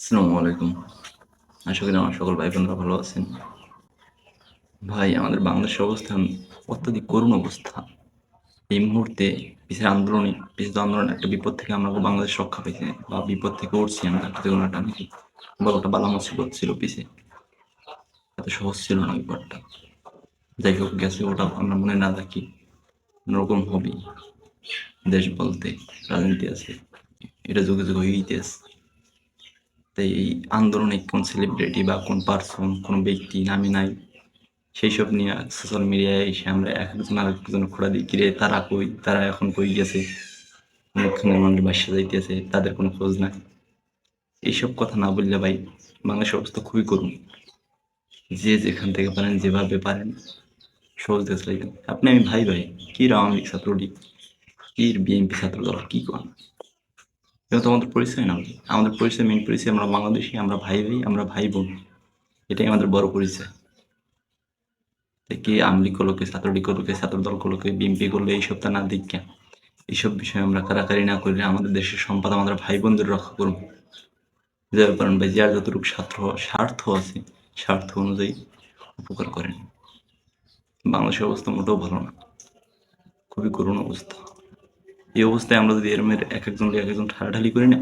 আসসালামু আলাইকুম। আশা করি আমার সকল ভাই বোনরা ভালো আছেন। ভাই আমাদের বাংলাদেশের অবস্থান অত্যধিক করুণ অবস্থা। এই মুহূর্তে পিছের আন্দোলন একটা বিপদ থেকে আমরা বাংলাদেশ রক্ষা পেয়েছি বা বিপদ থেকে উঠছি আমরা একটা থেকে একটা নাকি বড়টা বালা মুসিবত ছিল পিছে। এত সহজ ছিল না ব্যাপারটা। যাই হোক গেছে ওটা আমরা মনে না রাখি। কোনোরকম হবেই। দেশ বলতে রাজনীতি আছে। এটা যুগে যুগে হয়েই আছে। তাই এই আন্দোলনে কোন সেলিব্রিটি বা কোন পার্সন, কোন ব্যক্তি নামি নাই সেই সব নিয়ে সোশ্যাল মিডিয়ায় এসে আমরা একজন আরেকজন খোঁড়া দিই কিরে তারা কই, তারা এখন কই গেছে, অনেকখানে মানুষ বাসা যাইতেছে, তাদের কোনো খোঁজ নাই। এইসব কথা না বললে ভাই বাংলাদেশের অবস্থা খুবই করুন। যে যেখান থেকে পারেন যেভাবে পারেন সহজে চালাইবেন। আপনি আমি ভাই ভাই, কি আওয়ামী লীগ ছাত্রলীগ, কি বিএনপি ছাত্র দল, কি করেন? এটা তো আমাদের পরিচয় না। আমাদের পরিচয়, মেন পরিচয় আমরা বাংলাদেশি, আমরা ভাই ভাই, আমরা ভাই বোন। এটাই আমাদের বড় পরিচয়। কে আওয়ামী লীগ করলো, কে ছাত্রলীগ করলো, কে ছাত্রদল করলো, কে বিএনপি করলো, এইসব তা না দেখা এইসব বিষয়ে আমরা কারাকারি না করে আমাদের দেশের সম্পদ আমাদের ভাই বোনদের রক্ষা করব। যার কারণ ভাই যার যতটুকু স্বার্থ আছে স্বার্থ অনুযায়ী উপকার করেন। বাংলাদেশের অবস্থা মোটেও ভালো না, খুবই করুণ অবস্থা। এই অবস্থায় আমরা যদি এরমের এক একজন ঠালাঠালি করি না,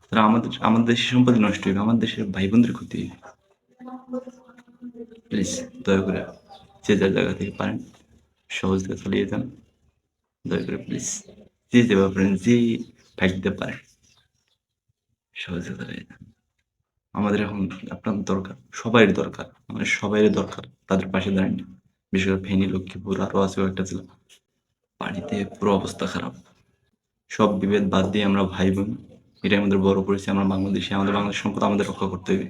তাহলে আমাদের দেশের সম্পদ নষ্ট হইবে, আমার দেশের ভাই বোনদের ক্ষতি হইবে। প্লিজ দয়া করে যে যার জায়গা থেকে পারেন সহজে চালিয়ে যান। দয়া করে প্লিজ যে যেভাবে পারেন, যে ভাগতে পারেন সহজে চালিয়ে যান। আমাদের এখন আপনার দরকার, সবাই দরকার, আমাদের সবাই দরকার তাদের পাশে দাঁড়ান। বিশেষ করে ফেনী, লক্ষ্মীপুর আরও আছে কয়েকটা জেলা, পানিতে পুরো অবস্থা খারাপ। সব বিভেদ বাদ দিয়ে আমরা ভাই বোন, এটাই আমাদের বড় পরিচয়। আমরা বাংলাদেশি, আমাদের বাংলাদেশ সম্পদ আমাদের রক্ষা করতে হবে।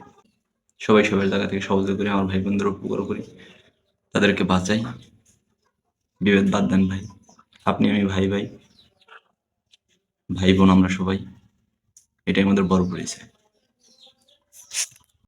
সবাই সবার জায়গা থেকে সহযোগিতা করি, আমার ভাই বোনদের উপকার করি, তাদেরকে বাঁচাই। বিভেদ বাদ দেন ভাই, আপনি আমি ভাই ভাই, ভাই বোন আমরা সবাই, এটাই আমাদের বড় পরিচয়।